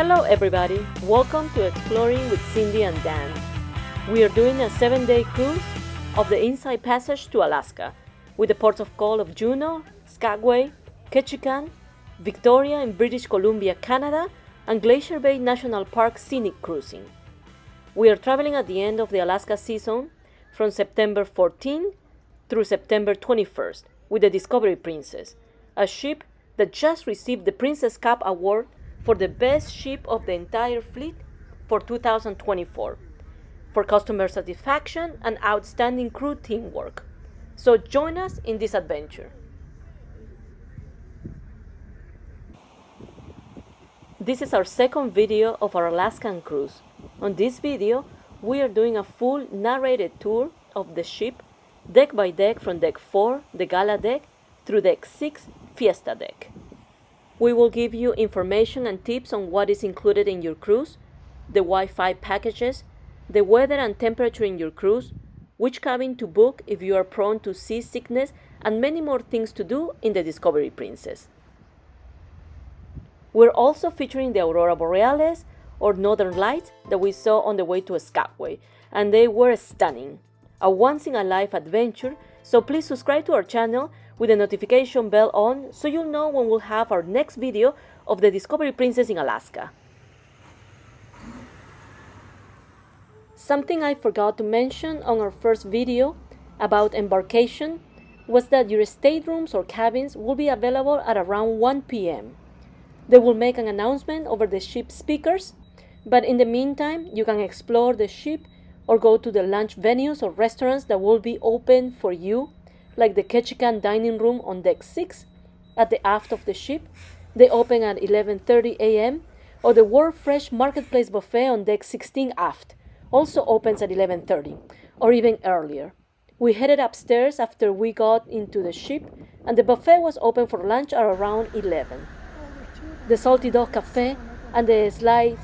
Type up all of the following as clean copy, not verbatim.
Hello everybody, welcome to Exploring with Cndy and Dan. We are doing a 7-day cruise of the Inside Passage to Alaska with the ports of call of Juneau, Skagway, Ketchikan, Victoria in British Columbia, Canada, and Glacier Bay National Park scenic cruising. We are traveling at the end of the Alaska season from September 14 through September 21st with the Discovery Princess, a ship that just received the Princess Cup Award for the best ship of the entire fleet for 2024, for customer satisfaction and outstanding crew teamwork. So join us in this adventure. This is our second video of our Alaskan cruise. On this video, we are doing a full narrated tour of the ship, deck by deck from deck 4, the Gala deck, through deck 6, Fiesta deck. We will give you information and tips on what is included in your cruise, the Wi-Fi packages, the weather and temperature in your cruise, which cabin to book if you are prone to seasickness, and many more things to do in the Discovery Princess. We're also featuring the Aurora Borealis, or Northern Lights, that we saw on the way to Skagway, and they were stunning. A once-in-a-life adventure, so please subscribe to our channel with the notification bell on so you'll know when we'll have our next video of the Discovery Princess in Alaska. Something I forgot to mention on our first video about embarkation was that your staterooms or cabins will be available at around 1 p.m. They will make an announcement over the ship speakers, but in the meantime, you can explore the ship or go to the lunch venues or restaurants that will be open for you, like the Ketchikan dining room on deck 6 at the aft of the ship. They open at 11:30 a.m. or the World Fresh Marketplace Buffet on deck 16 aft also opens at 11:30 or even earlier. We headed upstairs after we got into the ship, and the buffet was open for lunch at around 11. The Salty Dog Cafe and the Slice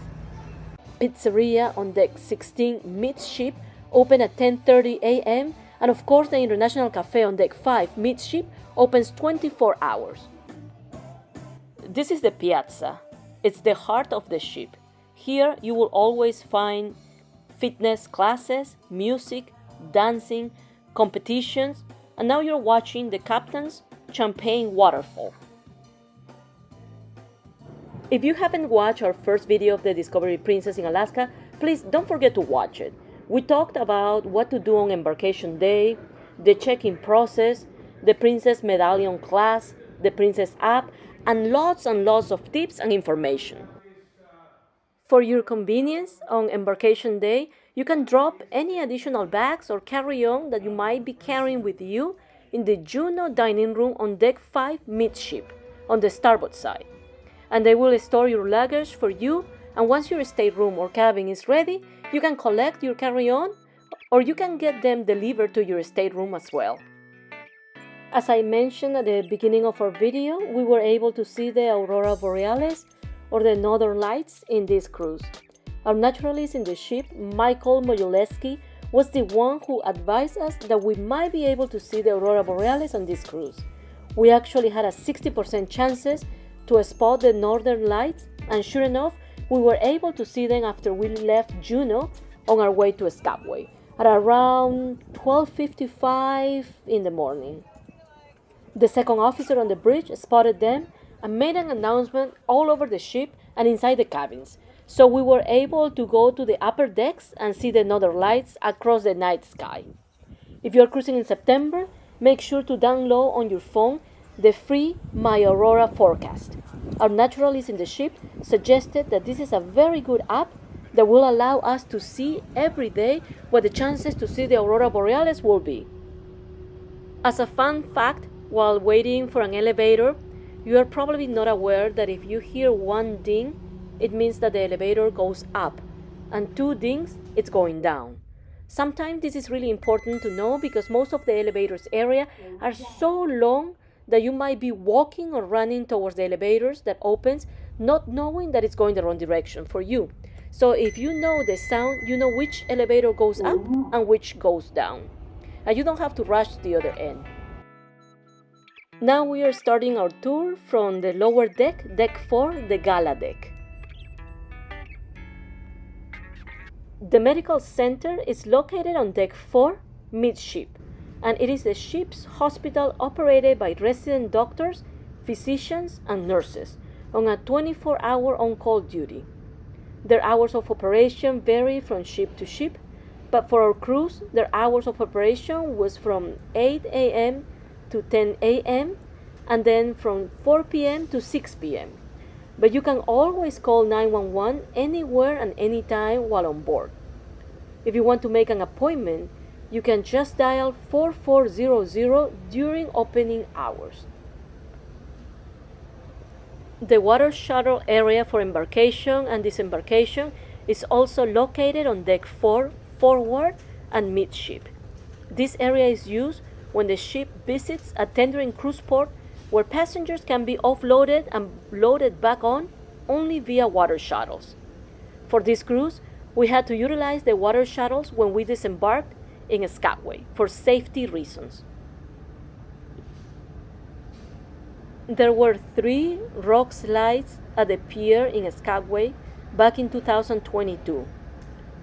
Pizzeria on deck 16 midship open at 10:30 a.m. And of course, the International Cafe on deck 5 midship opens 24 hours. This is the piazza. It's the heart of the ship. Here you will always find fitness classes, music, dancing, competitions, and now you're watching the captain's champagne waterfall. If you haven't watched our first video of the Discovery Princess in Alaska, please don't forget to watch it. We talked about what to do on embarkation day, the check-in process, the Princess Medallion class, the Princess app, and lots of tips and information. For your convenience, on embarkation day, you can drop any additional bags or carry-on that you might be carrying with you in the Juneau dining room on deck 5 midship on the starboard side. And they will store your luggage for you, and once your stateroom or cabin is ready, you can collect your carry-on, or you can get them delivered to your stateroom as well. As I mentioned at the beginning of our video, we were able to see the Aurora Borealis, or the Northern Lights, in this cruise. Our naturalist in the ship, Michael Mojoleski, was the one who advised us that we might be able to see the Aurora Borealis on this cruise. We actually had a 60% chances to spot the Northern Lights, and sure enough, we were able to see them after we left Juneau on our way to Skagway at around 12:55 in the morning. The second officer on the bridge spotted them and made an announcement all over the ship and inside the cabins. So we were able to go to the upper decks and see the Northern Lights across the night sky. If you're cruising in September, make sure to download on your phone the free My Aurora Forecast. Our naturalist in the ship suggested that this is a very good app that will allow us to see every day what the chances to see the Aurora Borealis will be. As a fun fact, while waiting for an elevator, you are probably not aware that if you hear one ding, it means that the elevator goes up, and 2 dings, it's going down. Sometimes this is really important to know because most of the elevators area are so long that you might be walking or running towards the elevators that opens, not knowing that it's going the wrong direction for you. So if you know the sound, you know which elevator goes up and which goes down. And you don't have to rush to the other end. Now we are starting our tour from the lower deck, deck 4, the Gala deck. The medical center is located on deck 4, midship, and it is the ship's hospital operated by resident doctors, physicians, and nurses on a 24-hour on-call duty. Their hours of operation vary from ship to ship, but for our cruise, their hours of operation was from 8 a.m. to 10 a.m. and then from 4 p.m. to 6 p.m. But you can always call 911 anywhere and anytime while on board. If you want to make an appointment, you can just dial 4400 during opening hours. The water shuttle area for embarkation and disembarkation is also located on deck 4, forward and midship. This area is used when the ship visits a tendering cruise port where passengers can be offloaded and loaded back on only via water shuttles. For this cruise, we had to utilize the water shuttles when we disembarked in Skagway for safety reasons. There were 3 rock slides at the pier in Skagway back in 2022.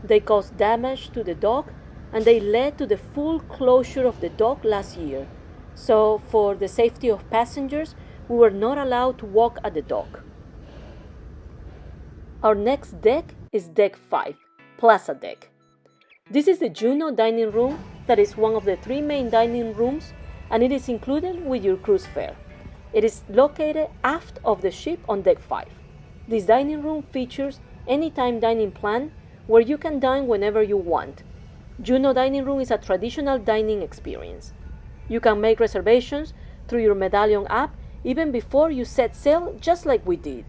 They caused damage to the dock and they led to the full closure of the dock last year. So for the safety of passengers, we were not allowed to walk at the dock. Our next deck is deck 5, Plaza Deck. This is the Juneau dining room that is one of the 3 main dining rooms, and it is included with your cruise fare. It is located aft of the ship on deck 5. This dining room features anytime dining plan where you can dine whenever you want. Juneau dining room is a traditional dining experience. You can make reservations through your Medallion app even before you set sail, just like we did.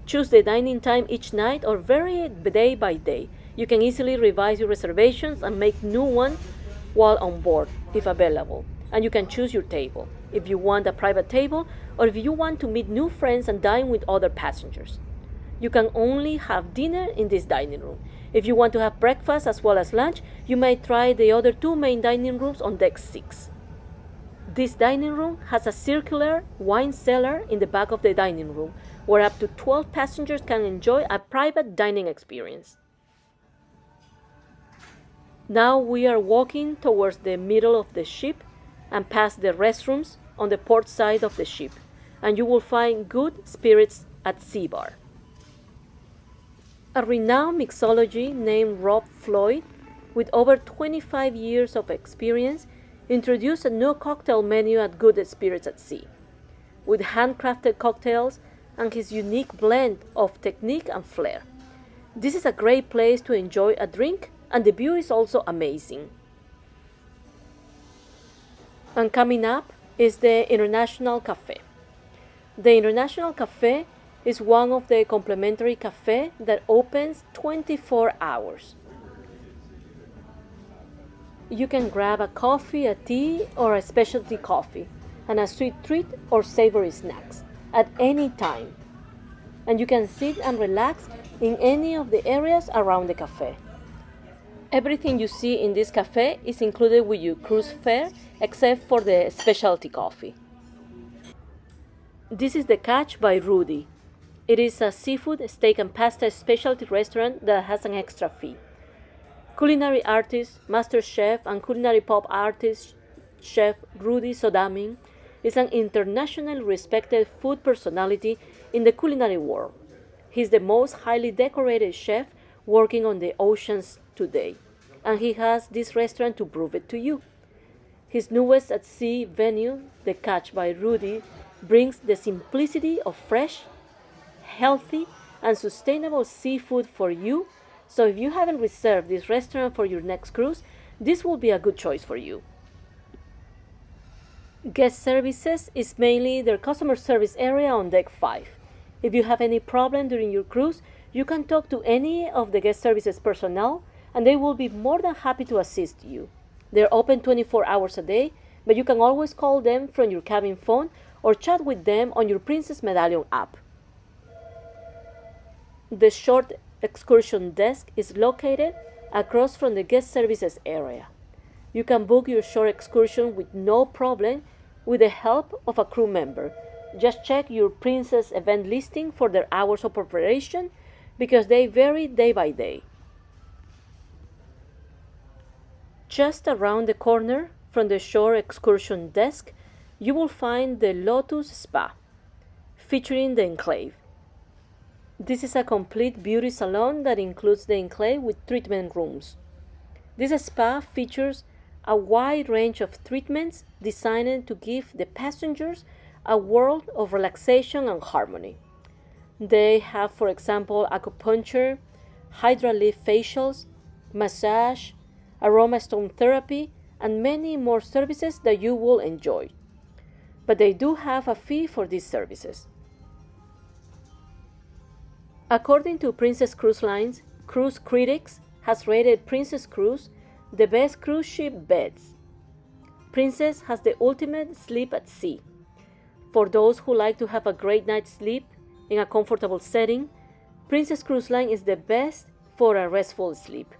Choose the dining time each night or vary it day by day. You can easily revise your reservations and make new ones while on board, if available. And you can choose your table, if you want a private table or if you want to meet new friends and dine with other passengers. You can only have dinner in this dining room. If you want to have breakfast as well as lunch, you may try the other 2 main dining rooms on deck 6. This dining room has a circular wine cellar in the back of the dining room, where up to 12 passengers can enjoy a private dining experience. Now we are walking towards the middle of the ship and past the restrooms on the port side of the ship, and you will find Good Spirits at Sea Bar. A renowned mixologist named Rob Floyd, with over 25 years of experience, introduced a new cocktail menu at Good Spirits at Sea, with handcrafted cocktails and his unique blend of technique and flair. This is a great place to enjoy a drink, and the view is also amazing. And coming up is the International Cafe. The International Cafe is one of the complimentary cafes that opens 24 hours. You can grab a coffee, a tea, or a specialty coffee, and a sweet treat or savory snacks at any time. And you can sit and relax in any of the areas around the cafe. Everything you see in this cafe is included with your cruise fare, except for the specialty coffee. This is the Catch by Rudy. It is a seafood, steak and pasta specialty restaurant that has an extra fee. Culinary artist, master chef, and culinary pop artist, chef Rudy Sodamin is an internationally respected food personality in the culinary world. He's the most highly decorated chef working on the oceans today, and he has this restaurant to prove it to you. His newest at sea venue, The Catch by Rudy, brings the simplicity of fresh, healthy, and sustainable seafood for you. So if you haven't reserved this restaurant for your next cruise, this will be a good choice for you. Guest services is mainly their customer service area on deck 5. If you have any problem during your cruise, you can talk to any of the guest services personnel and they will be more than happy to assist you. They're open 24 hours a day, but you can always call them from your cabin phone or chat with them on your Princess Medallion app. The short excursion desk is located across from the guest services area. You can book your short excursion with no problem with the help of a crew member. Just check your Princess event listing for their hours of operation because they vary day by day. Just around the corner from the shore excursion desk, you will find the Lotus Spa, featuring the Enclave. This is a complete beauty salon that includes the Enclave with treatment rooms. This spa features a wide range of treatments designed to give the passengers a world of relaxation and harmony. They have, for example, acupuncture, hydralift facials, massage, aroma stone therapy, and many more services that you will enjoy. But they do have a fee for these services. According to Princess Cruise Lines, Cruise Critics has rated Princess Cruise the best cruise ship beds. Princess has the ultimate sleep at sea. For those who like to have a great night's sleep in a comfortable setting, Princess Cruise Line is the best for a restful sleep.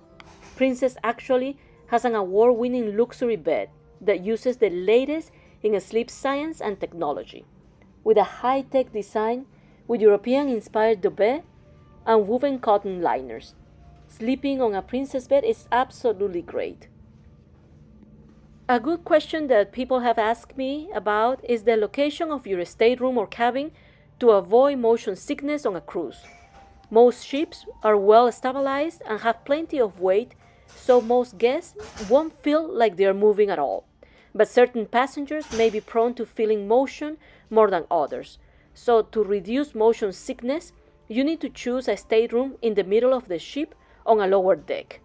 Princess actually has an award-winning luxury bed that uses the latest in sleep science and technology, with a high-tech design with European-inspired duvet and woven cotton liners. Sleeping on a princess bed is absolutely great. A good question that people have asked me about is the location of your stateroom or cabin to avoid motion sickness on a cruise. Most ships are well stabilized and have plenty of weight, so most guests won't feel like they are moving at all. But certain passengers may be prone to feeling motion more than others. So to reduce motion sickness, you need to choose a stateroom in the middle of the ship on a lower deck.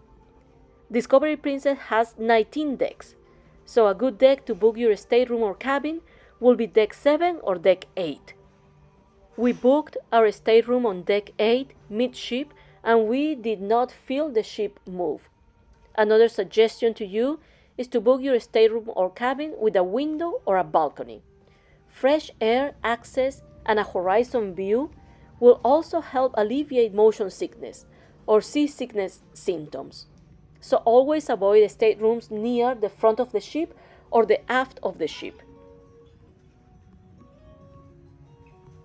Discovery Princess has 19 decks, so a good deck to book your stateroom or cabin will be deck 7 or deck 8. We booked our stateroom on deck 8 midship and we did not feel the ship move. Another suggestion to you is to book your stateroom or cabin with a window or a balcony. Fresh air access and a horizon view will also help alleviate motion sickness or seasickness symptoms. So always avoid staterooms near the front of the ship or the aft of the ship.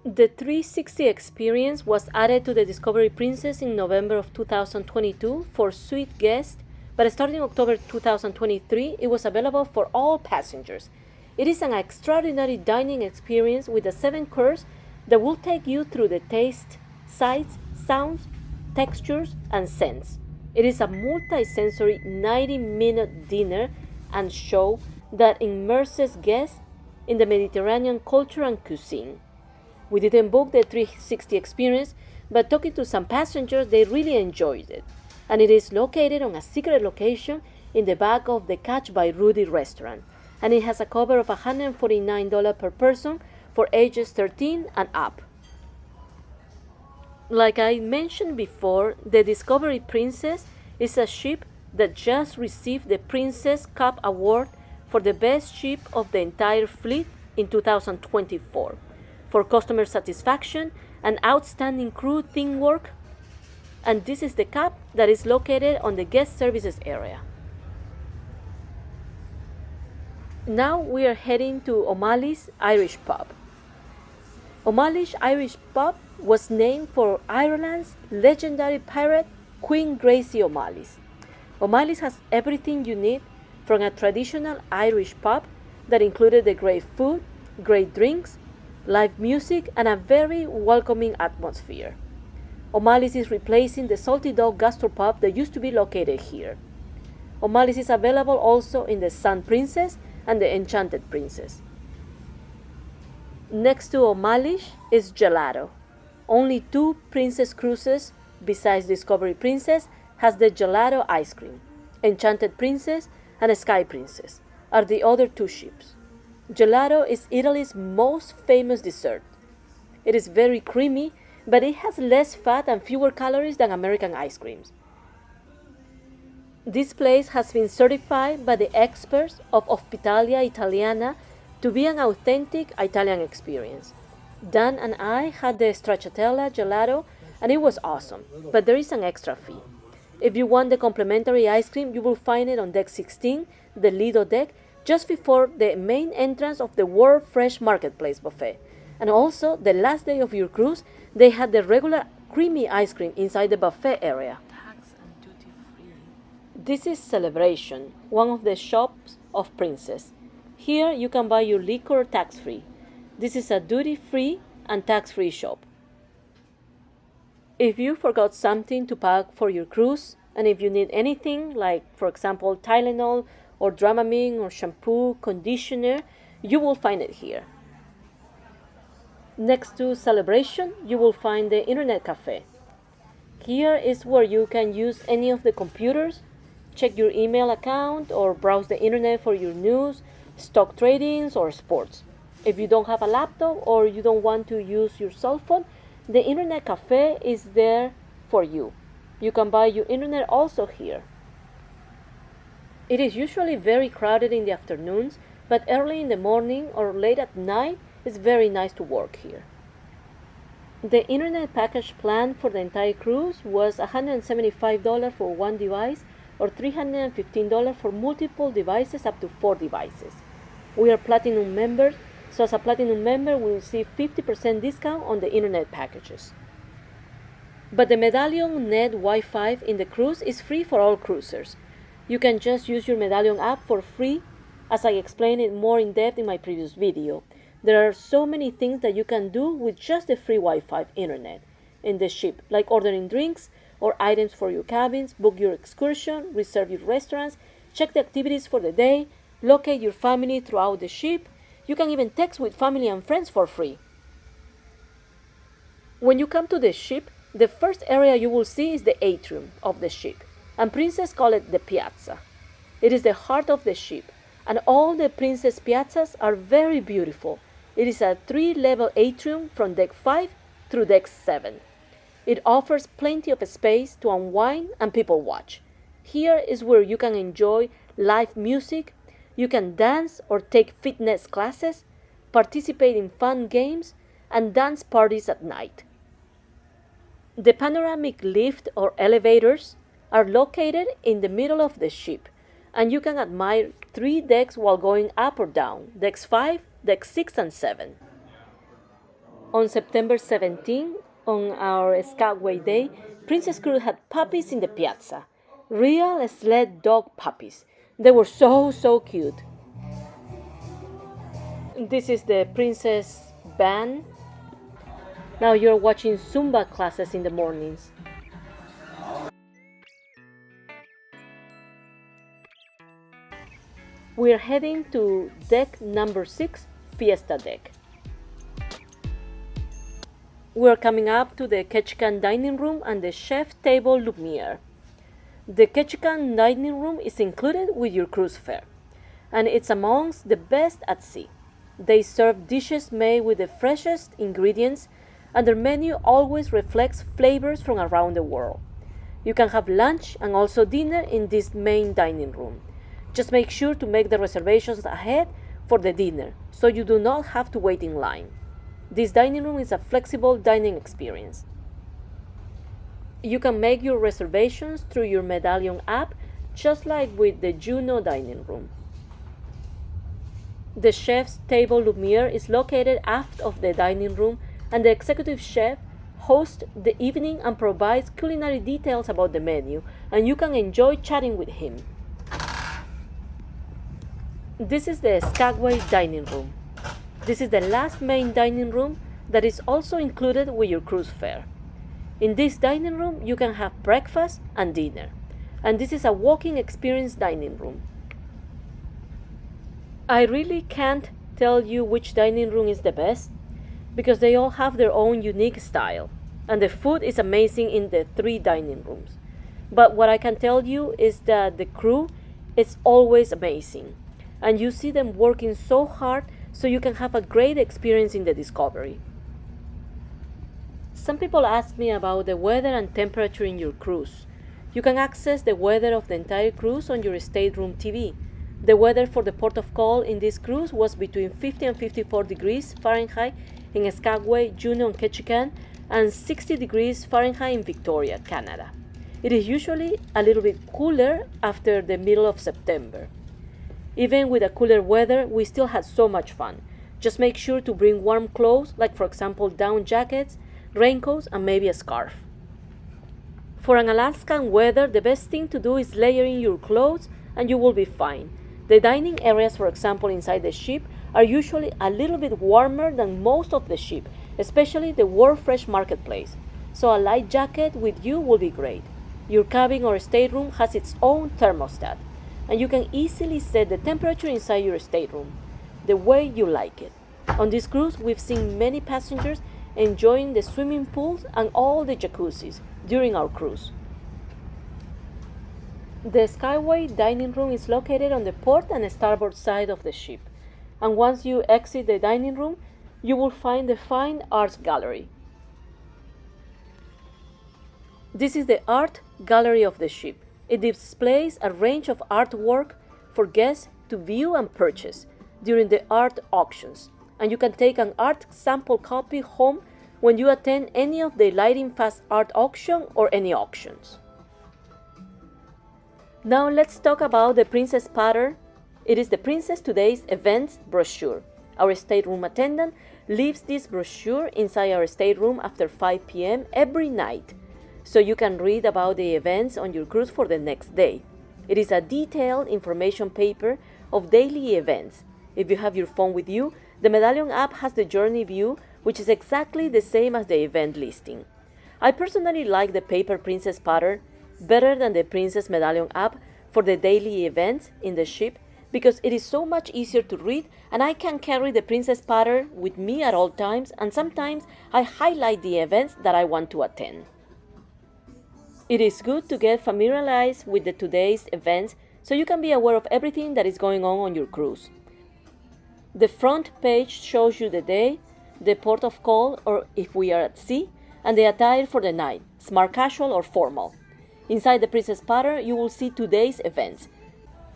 The 360 experience was added to the Discovery Princess in November of 2022 for suite guests, but starting October 2023, it was available for all passengers. It is an extraordinary dining experience with a 7-course that will take you through the taste, sights, sounds, textures, and scents. It is a multi-sensory 90-minute dinner and show that immerses guests in the Mediterranean culture and cuisine. We didn't book the 360 experience, but talking to some passengers, they really enjoyed it. And it is located on a secret location in the back of the Catch by Rudy restaurant. And it has a cover of $149 per person for ages 13 and up. Like I mentioned before, the Discovery Princess is a ship that just received the Princess Cup Award for the best ship of the entire fleet in 2024 for customer satisfaction and outstanding crew teamwork. And this is the cup that is located on the guest services area. Now we are heading to O'Malley's Irish Pub. O'Malley's Irish Pub was named for Ireland's legendary pirate Queen Gracie O'Malley's. O'Malley's has everything you need from a traditional Irish pub that included the great food, great drinks, live music, and a very welcoming atmosphere. O'Malley's is replacing the Salty Dog gastropub that used to be located here. O'Malley's is available also in the Sun Princess and the Enchanted Princess. Next to O'Malley's is Gelato. Only 2 Princess cruises besides Discovery Princess has the Gelato ice cream. Enchanted Princess and Sky Princess are the other 2 ships. Gelato is Italy's most famous dessert. It is very creamy, but it has less fat and fewer calories than American ice creams. This place has been certified by the experts of Ospitalia Italiana to be an authentic Italian experience. Dan and I had the stracciatella gelato and it was awesome, but there is an extra fee. If you want the complimentary ice cream, you will find it on deck 16, the Lido deck, just before the main entrance of the World Fresh Marketplace buffet. And also, the last day of your cruise, they had the regular creamy ice cream inside the buffet area. Tax and duty free. This is Celebration, one of the shops of Princess. Here you can buy your liquor tax-free. This is a duty-free and tax-free shop. If you forgot something to pack for your cruise, and if you need anything, like for example Tylenol or Dramamine or shampoo, conditioner, you will find it here. Next to Celebration, you will find the Internet Cafe. Here is where you can use any of the computers, check your email account, or browse the internet for your news, stock tradings, or sports. If you don't have a laptop or you don't want to use your cell phone, the Internet Cafe is there for you. You can buy your internet also here. It is usually very crowded in the afternoons, but early in the morning or late at night, it's very nice to work here. The internet package plan for the entire cruise was $175 for one device or $315 for multiple devices up to 4 devices. We are Platinum members, so as a Platinum member we will receive 50% discount on the internet packages. But the Medallion Net Wi-Fi in the cruise is free for all cruisers. You can just use your Medallion app for free, as I explained it more in depth in my previous video. There are so many things that you can do with just the free Wi-Fi internet in the ship, like ordering drinks or items for your cabins, book your excursion, reserve your restaurants, check the activities for the day, locate your family throughout the ship. You can even text with family and friends for free. When you come to the ship, the first area you will see is the atrium of the ship, and Princess call it the piazza. It is the heart of the ship, and all the Princess piazzas are very beautiful. It is a 3-level atrium from deck 5 through deck 7. It offers plenty of space to unwind and people watch. Here is where you can enjoy live music, you can dance or take fitness classes, participate in fun games, and dance parties at night. The panoramic lift or elevators are located in the middle of the ship, and you can admire 3 decks while going up or down, decks 5, deck 6, and 7. On September 17, on our Skagway day, Princess Cruise had puppies in the piazza, real sled dog puppies. They were so cute. This is the Princess band. Now you're watching Zumba classes in the mornings. We're heading to deck number 6, Fiesta deck. We're coming up to the Ketchikan dining room and the chef table Lumiere. The Ketchikan dining room is included with your cruise fare, and it's amongst the best at sea. They serve dishes made with the freshest ingredients, and their menu always reflects flavors from around the world. You can have lunch and also dinner in this main dining room. Just make sure to make the reservations ahead for the dinner, so you do not have to wait in line. This dining room is a flexible dining experience. You can make your reservations through your Medallion app, just like with the Juneau dining room. The chef's table Lumiere is located aft of the dining room, and the executive chef hosts the evening and provides culinary details about the menu, and you can enjoy chatting with him. This is the Skagway dining room. This is the last main dining room that is also included with your cruise fare. In this dining room, you can have breakfast and dinner, and this is a walking experience dining room. I really can't tell you which dining room is the best, because they all have their own unique style, and the food is amazing in the 3 dining rooms. But what I can tell you is that the crew is always amazing, and you see them working so hard so you can have a great experience in the Discovery. Some people ask me about the weather and temperature in your cruise. You can access the weather of the entire cruise on your stateroom TV. The weather for the port of call in this cruise was between 50 and 54 degrees Fahrenheit in Skagway, Juneau, and Ketchikan, and 60 degrees Fahrenheit in Victoria, Canada. It is usually a little bit cooler after the middle of September. Even with the cooler weather, we still had so much fun. Just make sure to bring warm clothes, like for example down jackets, raincoats, and maybe a scarf. For an Alaskan weather, the best thing to do is layering your clothes and you will be fine. The dining areas, for example, inside the ship, are usually a little bit warmer than most of the ship, especially the World Fresh Marketplace. So a light jacket with you will be great. Your cabin or stateroom has its own thermostat, and you can easily set the temperature inside your stateroom the way you like it. On this cruise, we've seen many passengers enjoying the swimming pools and all the jacuzzis during our cruise. The Skagway dining room is located on the port and starboard side of the ship, and once you exit the dining room, you will find the Fine Arts Gallery. This is the art gallery of the ship. It displays a range of artwork for guests to view and purchase during the art auctions, and you can take an art sample copy home when you attend any of the Lighting Fast art auction or any auctions. Now let's talk about the Princess Pattern. It is the Princess Today's Events brochure. Our stateroom attendant leaves this brochure inside our stateroom after 5 p.m. every night, so you can read about the events on your cruise for the next day. It is a detailed information paper of daily events. If you have your phone with you, the Medallion app has the journey view, which is exactly the same as the event listing. I personally like the paper Princess Pattern better than the Princess Medallion app for the daily events in the ship because it is so much easier to read, and I can carry the Princess Pattern with me at all times, and sometimes I highlight the events that I want to attend. It is good to get familiarized with the today's events so you can be aware of everything that is going on your cruise. The front page shows you the day, the port of call or if we are at sea, and the attire for the night, smart casual or formal. Inside the Princess Pattern, you will see today's events,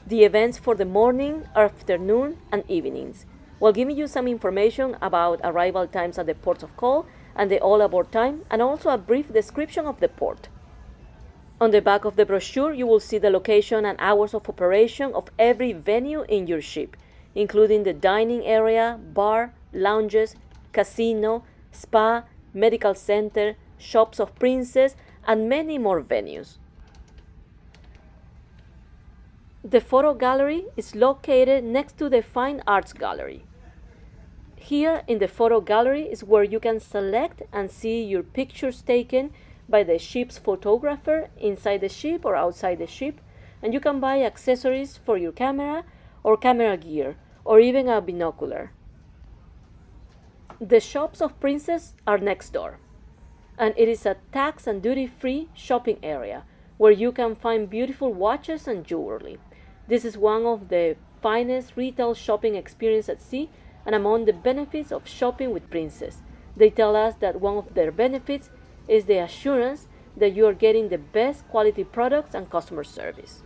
the events for the morning, afternoon, and evenings, while giving you some information about arrival times at the port of call and the all-aboard time, and also a brief description of the port. On the back of the brochure, you will see the location and hours of operation of every venue in your ship, including the dining area, bar, lounges, casino, spa, medical center, shops of Princess, and many more venues. The photo gallery is located next to the Fine Arts Gallery. Here in the photo gallery is where you can select and see your pictures taken by the ship's photographer inside the ship or outside the ship, and you can buy accessories for your camera or camera gear, or even a binocular. The shops of Princess are next door, and it is a tax and duty-free shopping area where you can find beautiful watches and jewelry. This is one of the finest retail shopping experiences at sea, and among the benefits of shopping with Princess. They tell us that one of their benefits is the assurance that you are getting the best quality products and customer service.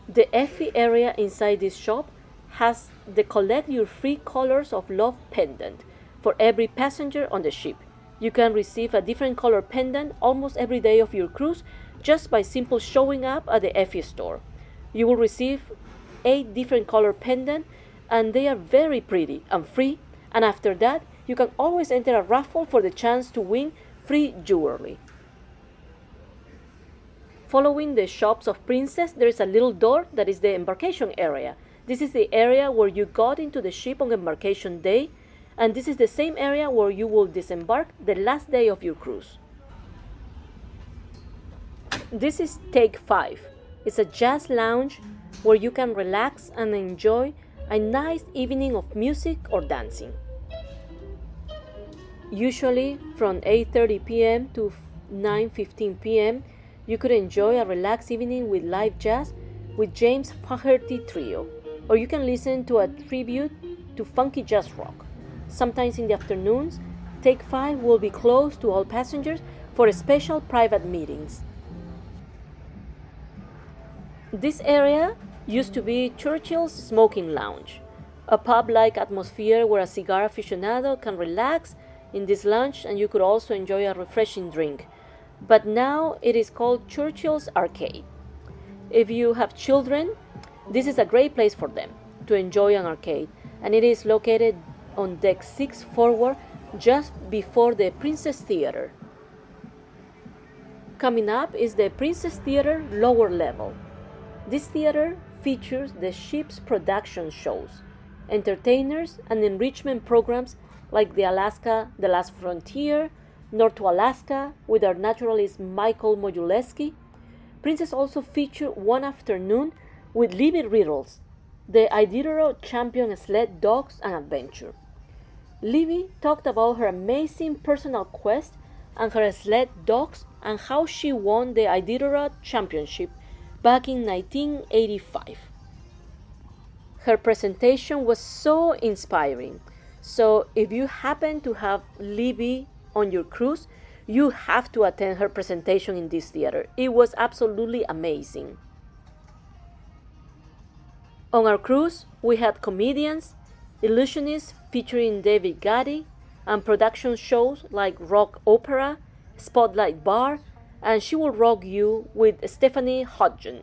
The Effie area inside this shop has the Collect Your Free Colors of Love pendant for every passenger on the ship. You can receive a different color pendant almost every day of your cruise just by simply showing up at the Effie store. You will receive 8 different color pendants, and they are very pretty and free, and after that you can always enter a raffle for the chance to win free jewelry. Following the shops of Princess, there is a little door that is the embarkation area. This is the area where you got into the ship on embarkation day, and this is the same area where you will disembark the last day of your cruise. This is Take 5. It's a jazz lounge where you can relax and enjoy a nice evening of music or dancing. Usually from 8:30 p.m. to 9:15 p.m. you could enjoy a relaxed evening with live jazz with James Faherty Trio, or you can listen to a tribute to funky jazz rock. Sometimes in the afternoons, Take 5 will be closed to all passengers for special private meetings. This area used to be Churchill's Smoking Lounge, a pub-like atmosphere where a cigar aficionado can relax in this lounge, and you could also enjoy a refreshing drink. But now it is called Churchill's Arcade. If you have children, this is a great place for them to enjoy an arcade, and it is located on deck 6 forward, just before the Princess Theater. Coming up is the Princess Theater lower level. This theater features the ship's production shows, entertainers, and enrichment programs like the Alaska The Last Frontier, North to Alaska with our naturalist Michael Mojuleski. Princess also featured one afternoon with Libby Riddles, the Iditarod champion sled dogs and adventure. Libby talked about her amazing personal quest and her sled dogs and how she won the Iditarod championship back in 1985. Her presentation was so inspiring. So if you happen to have Libby on your cruise, you have to attend her presentation in this theater. It was absolutely amazing. On our cruise, we had comedians, illusionists featuring David Gaddy, and production shows like Rock Opera, Spotlight Bar, and She Will Rock You with Stephanie Hodgen.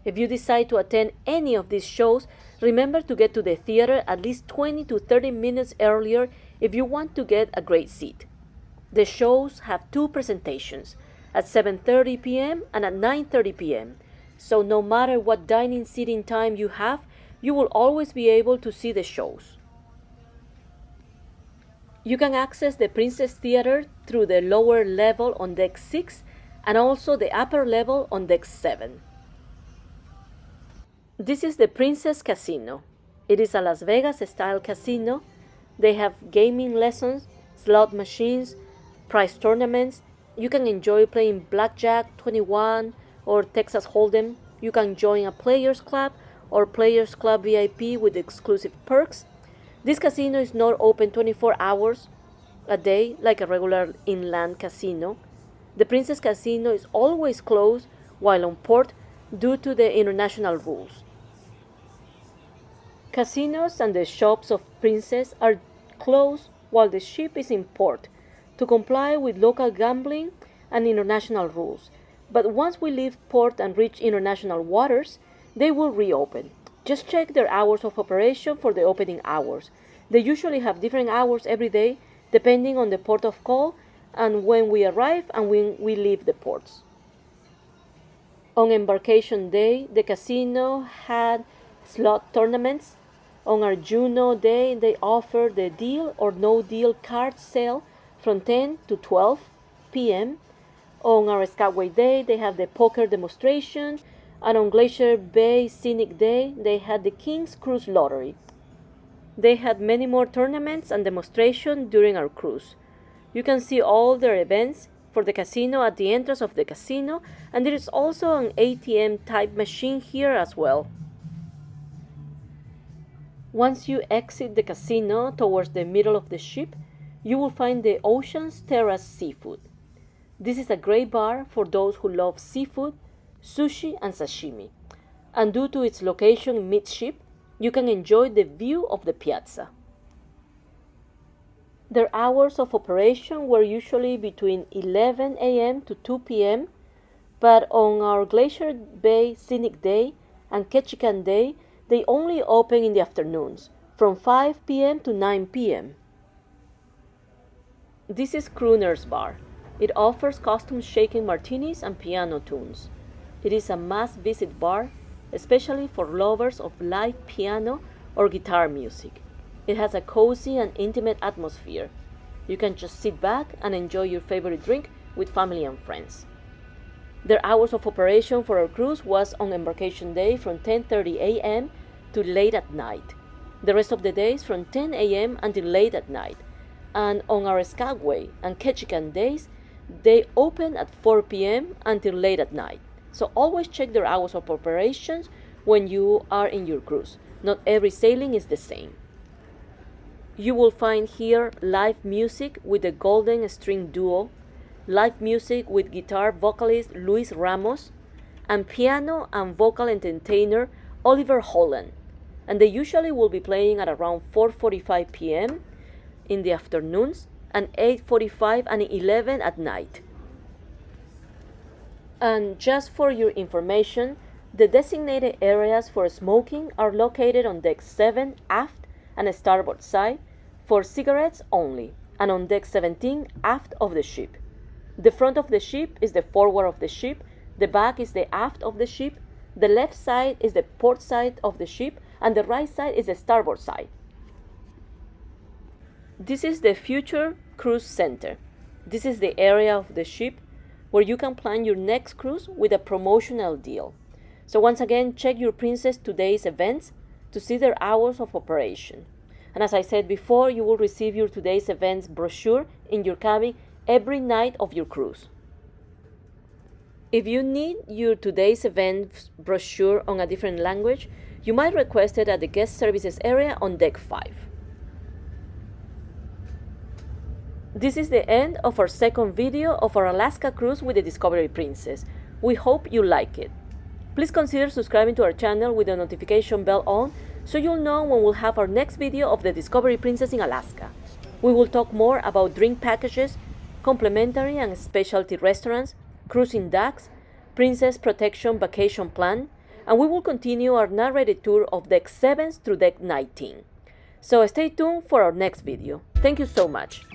If you decide to attend any of these shows, remember to get to the theater at least 20 to 30 minutes earlier if you want to get a great seat. The shows have two presentations, at 7:30 p.m. and at 9:30 p.m. So no matter what dining seating time you have, you will always be able to see the shows. You can access the Princess Theater through the lower level on deck 6 and also the upper level on deck 7. This is the Princess Casino. It is a Las Vegas style casino. They have gaming lessons, slot machines, prize tournaments. You can enjoy playing Blackjack, 21, or Texas Hold'em. You can join a Players Club or Players Club VIP with exclusive perks. This casino is not open 24 hours a day like a regular inland casino. The Princess Casino is always closed while on port due to the international rules. Casinos and the shops of Princess are closed while the ship is in port to comply with local gambling and international rules. But once we leave port and reach international waters, they will reopen. Just check their hours of operation for the opening hours. They usually have different hours every day depending on the port of call and when we arrive and when we leave the ports. On embarkation day, the casino had slot tournaments. On our Juneau day, they offer the deal or no deal card sale from 10 to 12 p.m. On our Skagway day, they have the poker demonstration, and on Glacier Bay Scenic Day, they had the King's Cruise Lottery. They had many more tournaments and demonstrations during our cruise. You can see all their events for the casino at the entrance of the casino, and there is also an ATM type machine here as well. Once you exit the casino towards the middle of the ship, you will find the Ocean's Terrace Seafood. This is a great bar for those who love seafood, sushi, and sashimi. And due to its location midship, you can enjoy the view of the piazza. Their hours of operation were usually between 11 a.m. to 2 p.m., but on our Glacier Bay Scenic Day and Ketchikan Day, they only open in the afternoons, from 5 p.m. to 9 p.m. This is Crooner's Bar. It offers custom shaken martinis and piano tunes. It is a must-visit bar, especially for lovers of live piano or guitar music. It has a cozy and intimate atmosphere. You can just sit back and enjoy your favorite drink with family and friends. Their hours of operation for our cruise was on embarkation day from 10:30 a.m. to late at night. The rest of the days from 10 a.m. until late at night. And on our Skagway and Ketchikan days, they open at 4 p.m. until late at night. So always check their hours of operations when you are in your cruise. Not every sailing is the same. You will find here live music with the Golden String Duo, live music with guitar vocalist Luis Ramos, and piano and vocal entertainer Oliver Holland. And they usually will be playing at around 4:45 p.m. in the afternoons and 8:45 and 11 at night. And just for your information, the designated areas for smoking are located on deck 7 aft and starboard side for cigarettes only, and on deck 17 aft of the ship. The front of the ship is the forward of the ship, the back is the aft of the ship, the left side is the port side of the ship, and the right side is the starboard side. This is the Future Cruise Center. This is the area of the ship where you can plan your next cruise with a promotional deal. So once again, check your Princess Today's events to see their hours of operation. And as I said before, you will receive your Today's Events brochure in your cabin every night of your cruise. If you need your Today's Events brochure on a different language, you might request it at the Guest Services area on Deck 5. This is the end of our second video of our Alaska cruise with the Discovery Princess. We hope you like it. Please consider subscribing to our channel with the notification bell on so you'll know when we'll have our next video of the Discovery Princess in Alaska. We will talk more about drink packages, complimentary and specialty restaurants, cruising docks, Princess Protection Vacation Plan, and we will continue our narrated tour of Deck 7 through Deck 19. So stay tuned for our next video. Thank you so much.